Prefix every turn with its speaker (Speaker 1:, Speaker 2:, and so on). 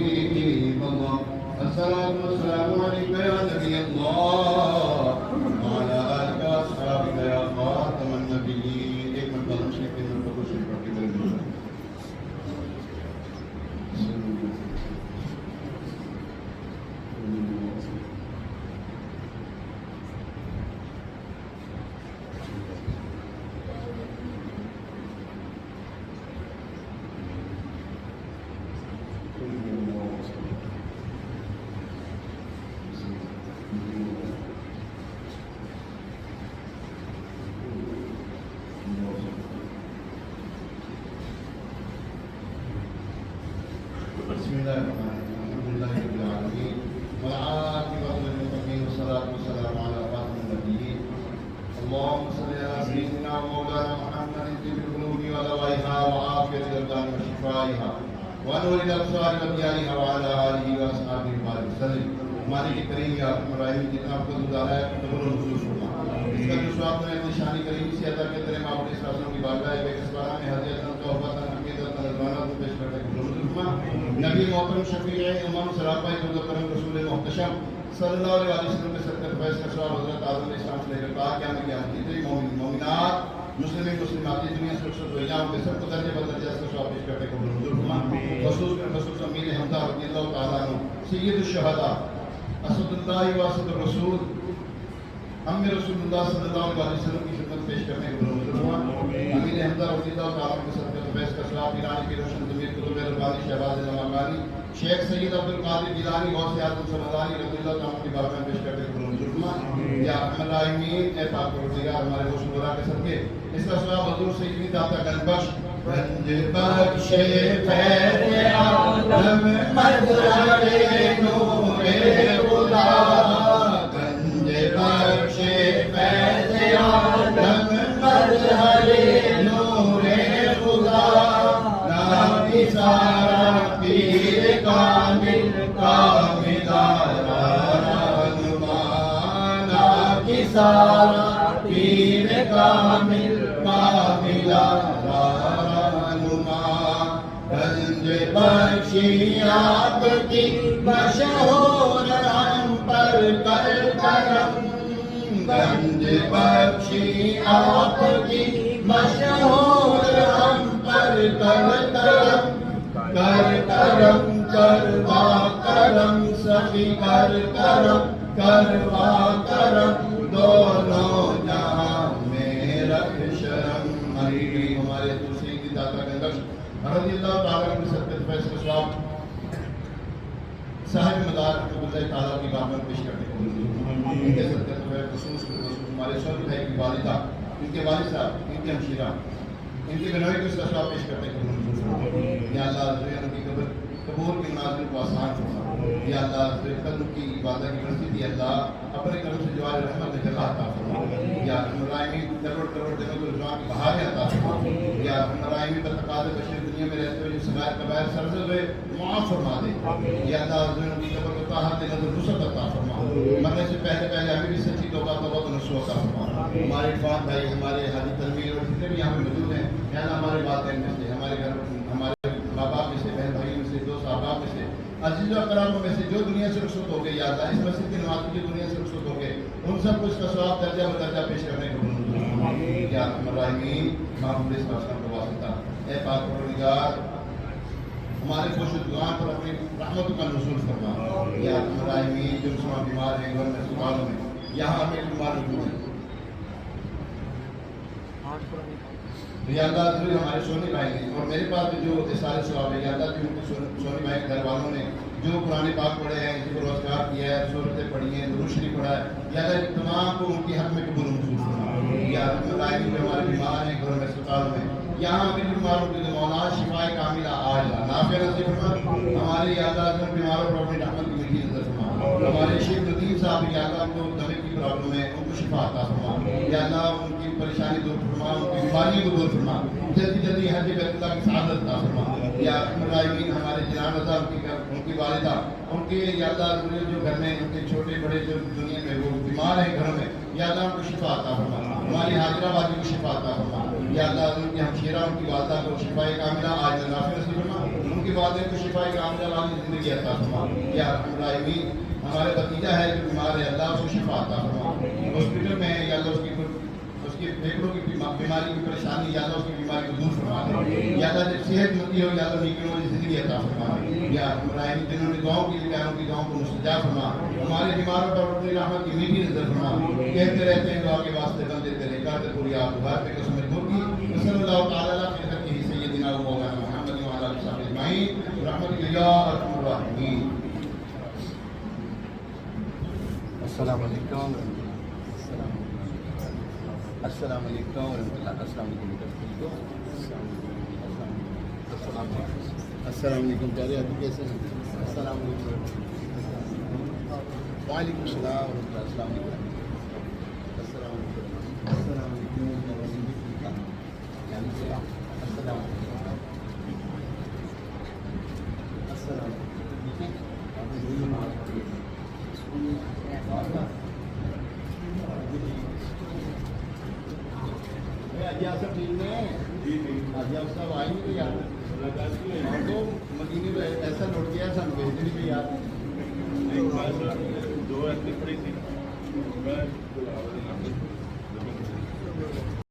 Speaker 1: حبيب الله الصلاة والسلام عليك يا نبي الله وعلى آلك وأصحابك يا خاتم النبيين. ایک مرتبہ شریف کے مرتبہ شریف پڑھ کے میرے دل میں بسم الله الرحمن الرحيم الحمد لله رب العالمين والعاقبة للمتقين والصلاة والسلام على خاتم النبيين. اللهم صل على سيدنا ومولانا محمد طب القلوب ودوائها وعافية الأبدان وشفائها ونور الأبصار وضيائها وعلى آله وأصحابه وبارك وسلم. مالک کریم یا ارحم الراحمین جتنا آپ کو گزارا ہے قبول و منظور فرما. اس کا جو ثواب نے اپنی شان کریم سے عطا کے تیرے معبود اسلام کی بارگاہ بے کسبانہ میں ہدیت توبۃ عقیدت رضوانہ کو پیش کرتے قبول و منظور فرما. نبی محترم شفیع امام سراپا جو کرم رسول محتشم صلی اللہ علیہ وسلم کے صدقہ فیض کا ثواب حضرت اعظم اسلام سے لے کر تا قیامت کی جتنے مومنات مسلمین مسلمات دنیا سے رخصت ہوئے جاؤں کے سب کو درجے بدرجہ اس کا ثواب پیش کرتے قبول و منظور فرما. خصوص امیر حمزہ رضی اللہ تعالیٰ عنہ سید الشہداء اسد اللہ واسد الرسول ہم رسول اللہ صلی اللہ علیہ وسلم کی خدمت پیش کرنے کو بلند فرما. امیر حمزہ رضی اللہ تعالیٰ کے صدقہ فیض کا ثواب ایران کی روشن ضمیر قطب ربانی شہباز زمانگانی شیخ سید عبدالقادر گیلانی غوث اعظم سمدانی رضی اللہ تعالیٰ کی بارگاہ میں پیش کرنے کو بلند فرما. یا ارحم الراحمین اے پاک پروردگار ہمارے غسل ورا کے صدقے اس کا ثواب حضور سیدی داتا گنج بخش گنج بخش فیض عالم مظہر نور خدا گنج بخش فیض عالم مظہر نور خدا نبی سارا پیر کامل کاملارا رہنما نبی سارا پیر کامل کاملارا رہنما گنج بخشی آپ کی مشہور ہم پر کر کرم گنج بخشی آپ کی مشہور ہم پر کر کرم کر کرم کروا کرم سخی کر کرم کروا کرم دونوں جہاں میں رکھ شرم. ہمارے دوسری کی داتا گنج بخش رضی اللہ تعالیٰ عنہ صدقہ فیض کا ثواب صاحب مدار کو اللہ تعالیٰ کی بارگاہ میں پیش کرنے کو منظور فرما. ان کے صدقہ فیض خصوص ہمارے شوہر بھائی کی والدہ ان کے والد صاحب ان کے ہمشیرہ ان کی بنائی کو اس کا ثواب پیش کرنے کو منظور فرما. یا اللہ ان کی قبول کے مناظر کو آسان فرما. یا اللہ قلب کی عبادت کی مرضی دی اللہ اپنے کرم سے جوار رحمت میں جگہ عطا فرما. یا الراحمین کروڑ کروڑ دنوں کو رضوان کی بہاریں عطا فرما. یا الراحمین بتقاض بشر دنیا میں رہتے ہوئے جو صغائر کبائر سرزد ہوئے معاف فرما دے. یا اللہ ان کی قبر کو طاعت نظر رسط عطا فرما. مرنے سے پہلے ہمیں بھی سچی توبہ و نصوح عطا فرما. ہمارے عرفان بھائی ہمارے حاجی تنویر اور جتنے بھی یہاں پہ موجود ہیں یا اللہ ہمارے والدین میں سے ہمارے گھر ہمارے ماں باپ میں سے بہن بھائیوں میں سے دوست احباب میں سے عزیز و اکرام میں سے جو دنیا سے رخصت ہو گئے یا اللہ اس مسجد کی نماز کی دنیا سے رخصت ہو گئے ان سب کو اس کا ثواب درجہ بدرجہ پیش کرنے کو منظور فرما. یا ارحم الراحمین معبود اس بادشاہ کو واسطہ اے پاک پروردگار ہمارے خوشگوار پر اپنی رحمتوں کا نزول فرما. یا ارحم الراحمین جو مسلمان بیمار ہیں گھر میں اسپتالوں میں یہاں ہمیں بیمار موجود ہیں یا اللہ ضرور ہمارے سونی بھائی نے اور میرے پاس بھی جو سارے ثواب ہے یا اللہ جو ان کے سونی بھائی کے گھر والوں نے جو قرآن پاک پڑھے ہیں جن کو روزگار کیا ہے صورتیں پڑھی ہیں درود شریف پڑھا ہے یا اللہ تمام کو ان کی حق میں قبول منظور فرما. یا ارحم الراحمین جو ہمارے بیمار ہیں گھروں میں اسپتالوں میں یہاں ہمیں بیماروں کے مولا شفائے کاملہ عاجلہ نافع نصیب فرما. ہمارے یا اللہ بیماروں پر اپنی رحمت کی میٹھی نظر فرما. ہمارے شیخ ندیم صاحب یا اللہ کو دمے کی پرابلم ہے ان کو شفا عطا فرما. یا اللہ ان کی پریشانی دور فرما ان کی بیماریوں کو دور فرما. جلدی جلدی حج بیت اللہ کی سعادت عطا فرما. یا ارحم الراحمین ہمارے جناب رضا ان کی والدہ ان کے یا اللہ جو گھر میں ان کے چھوٹے بڑے جو دنیا میں وہ بیمار ہیں گھروں میں یا اللہ ان کو شفا عطا فرما. ہماری حاضرہ بازی کو شفا عطا فرما. یا اللہ ان کی ہمشیرہ ان کی والدہ کو شفائے کاملہ عاجلہ نافع نصیب فرما. کی والدین کو شفا کاملہ والی زندگی عطا فرما یا رحم الراحمین. ہمارے بھتیجا ہے جو بیمار ہے اللہ اس کو شفا عطا فرما. ہاسپٹل میں ہے یا اللہ اس کی پھیپھڑوں کی بیماری کی پریشانی یا اللہ اس کی بیماری کو دور فرما دے. یا اللہ جب صحت مندی ہو یا اللہ نیکی والی زندگی عطا فرما یا رحم الراحمین. جنہوں نے دعاؤں کے لیے کہا ان کی دعاؤں کو مستجاب فرما. ہمارے بیماروں پر اپنی رحمت کی میٹھی نظر فرما. کہتے رہتے ہیں دعا کے واسطے بندے تیرے کر پوری آپ بھر پہ قسم ہوگی. صلی اللہ تعالی علیہ سیدنا و مولانا محمد و علی آلہ اجمعین برحمتک یا ارحم الراحمین.
Speaker 2: السلام علیکم. السلام علیکم ورحمۃ اللہ. السلام علیکم. السلام علیکم. پیارے آپ کیسے ہیں؟ السلام علیکم. وعلیکم السلام ورحمۃ اللہ. السلام علیکم. السلام علیکم. السلام علیکم. السلام علیکم. سب ٹھیک ہے. صاحب آئی نہیں یار تو مدینے میں ایسا لوٹ گیا سن بھیجنے بھی یار دو ایسی پڑی تھی.